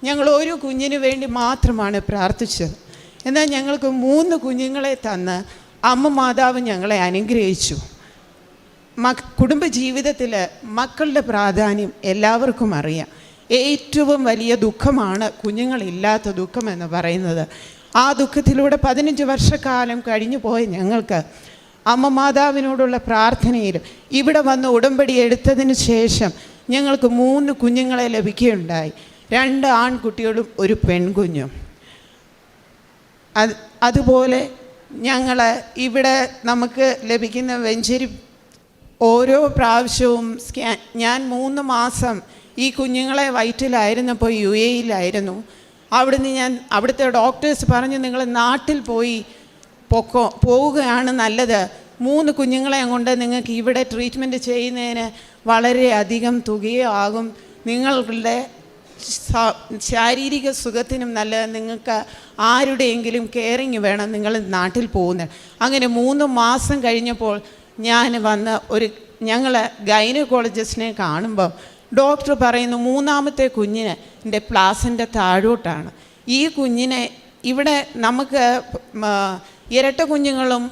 ഞങ്ങൾ ഒരു കുഞ്ഞിന് വേണ്ടി മാത്രമാണ് പ്രാർത്ഥിച്ചത്. എന്നാൽ ഞങ്ങൾക്ക് 3 കുഞ്ഞുങ്ങളെ തന്ന് അമ്മ മാതാവ് ഞങ്ങളെ അനുഗ്രഹിച്ചു. കുടുംബജീവിതത്തിൽ മക്കളുടെ പ്രാധാന്യം എല്ലാവർക്കും അറിയാം. ഏറ്റവും വലിയ ദുഃഖമാണ് കുഞ്ഞുങ്ങളില്ലാത്ത ദുഃഖം എന്ന് പറയുന്നത്. ആ ദുഃഖത്തിലൂടെ 15 വർഷക്കാലം കഴിഞ്ഞു പോയ ഞങ്ങൾക്ക് അമ്മ മാതാവിനോടുള്ള പ്രാർത്ഥനയിലും ഇവിടെ വന്ന് ഉടമ്പടി എടുത്തതിന് ശേഷം ഞങ്ങൾക്ക് 3 കുഞ്ഞുങ്ങളെ ലഭിക്കുകയുണ്ടായി. 2 ആൺകുട്ടികളും 1 പെൺകുഞ്ഞും. അതുപോലെ ഞങ്ങൾ ഇവിടെ നമുക്ക് ലഭിക്കുന്ന വെഞ്ചരി ഓരോ പ്രാവശ്യവും ഞാൻ 3 മാസം ഈ കുഞ്ഞുങ്ങളെ വയറ്റിലായിരുന്നപ്പോൾ UAE-യിലായിരുന്നു. അവിടുത്തെ ഡോക്ടേഴ്സ് പറഞ്ഞു, നിങ്ങൾ നാട്ടിൽ പോവുകയാണ് നല്ലത്. 3 കുഞ്ഞുങ്ങളെ കൊണ്ട് നിങ്ങൾക്ക് ഇവിടെ ട്രീറ്റ്മെൻറ്റ് ചെയ്യുന്നതിന് വളരെയധികം തുകയാകും. നിങ്ങളുടെ ശാരീരിക സുഖത്തിനും നല്ലത്. നിങ്ങൾക്ക് ആരുടെയെങ്കിലും കെയറിങ് വേണം നിങ്ങൾ നാട്ടിൽ പോകുന്നത്. അങ്ങനെ 3 മാസം കഴിഞ്ഞപ്പോൾ ഞാൻ വന്ന് ഞങ്ങൾ ഗൈനക്കോളജിസ്റ്റിനെ കാണുമ്പോൾ ഡോക്ടർ പറയുന്നു, 3ാമത്തെ കുഞ്ഞിന് എൻ്റെ പ്ലാസൻ്റെ താഴോട്ടാണ്. ഈ കുഞ്ഞിനെ ഇവിടെ നമുക്ക് ഇരട്ട കുഞ്ഞുങ്ങളും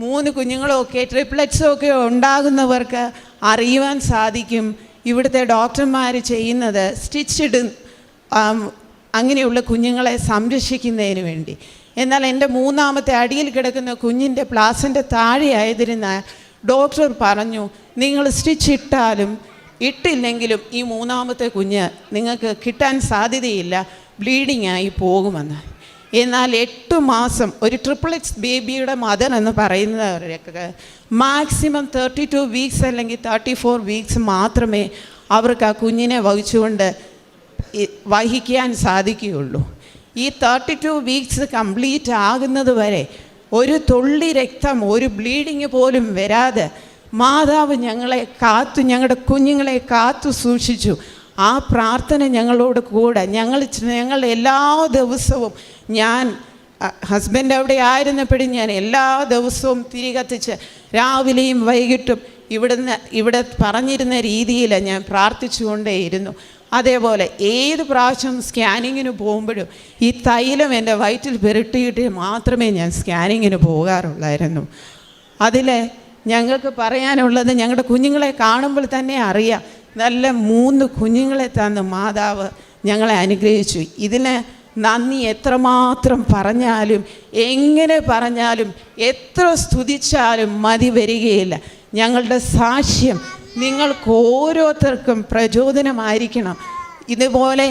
3 കുഞ്ഞുങ്ങളും ഒക്കെ ട്രിപ്ലെറ്റ്സും ഒക്കെ ഉണ്ടാകുന്നവർക്ക് അറിയുവാൻ സാധിക്കും. ഇവിടുത്തെ ഡോക്ടർമാർ ചെയ്യുന്നത് സ്റ്റിച്ചിഡ് അങ്ങനെയുള്ള കുഞ്ഞുങ്ങളെ സംരക്ഷിക്കുന്നതിന് വേണ്ടി. എന്നാൽ എൻ്റെ 3ാമത്തെ അടിയിൽ കിടക്കുന്ന കുഞ്ഞിൻ്റെ പ്ലാസൻ്റെ താഴെ ആയതിനാൽ ഡോക്ടർ പറഞ്ഞു, നിങ്ങൾ സ്റ്റിച്ച് ഇട്ടില്ലെങ്കിലും ഈ 3ാമത്തെ കുഞ്ഞ് നിങ്ങൾക്ക് കിട്ടാൻ സാധ്യതയില്ല, ബ്ലീഡിങ് ആയി പോകുമെന്ന്. എന്നാൽ 8 മാസം ഒരു ട്രിപ്പിൾഎക്സ് ബേബിയുടെ മദർ എന്ന് പറയുന്നവരൊക്കെ മാക്സിമം 32 വീക്സ് അല്ലെങ്കിൽ 34 വീക്സ് മാത്രമേ അവർക്ക് ആ കുഞ്ഞിനെ വഹിക്കാൻ സാധിക്കുകയുള്ളൂ. ഈ 32 വീക്സ് കംപ്ലീറ്റ് ആകുന്നത് വരെ ഒരു തുള്ളി രക്തം, ഒരു ബ്ലീഡിങ് പോലും വരാതെ മാതാവ് ഞങ്ങളുടെ കുഞ്ഞുങ്ങളെ കാത്തു സൂക്ഷിച്ചു. ആ പ്രാർത്ഥന ഞങ്ങളോട് കൂടെ ഞങ്ങൾ എല്ലാ ദിവസവും, ഞാൻ ഹസ്ബൻഡ് അവിടെ ആയിരുന്നപ്പോഴും ഞാൻ എല്ലാ ദിവസവും തിരി കത്തിച്ച് രാവിലെയും വൈകിട്ടും ഇവിടെ പറഞ്ഞിരുന്ന രീതിയിൽ ഞാൻ പ്രാർത്ഥിച്ചുകൊണ്ടേയിരുന്നു. അതേപോലെ ഏത് പ്രാവശ്യം സ്കാനിങ്ങിന് പോകുമ്പോഴും ഈ തൈലം എൻ്റെ വയറ്റിൽ പുരട്ടിയിട്ട് മാത്രമേ ഞാൻ സ്കാനിങ്ങിന് പോകാറുള്ളായിരുന്നു. അതിൽ ഞങ്ങൾക്ക് പറയാനുള്ളത്, ഞങ്ങളുടെ കുഞ്ഞുങ്ങളെ കാണുമ്പോൾ തന്നെ അറിയാം, നല്ല 3 കുഞ്ഞുങ്ങളെ തന്ന് മാതാവ് ഞങ്ങളെ അനുഗ്രഹിച്ചു. ഇതിന് നന്ദി എത്രമാത്രം പറഞ്ഞാലും, എങ്ങനെ പറഞ്ഞാലും, എത്ര സ്തുതിച്ചാലും മതി വരികയില്ല. ഞങ്ങളുടെ സാക്ഷ്യം നിങ്ങൾക്ക് ഓരോരുത്തർക്കും പ്രചോദനമായിരിക്കണം. ഇതുപോലെ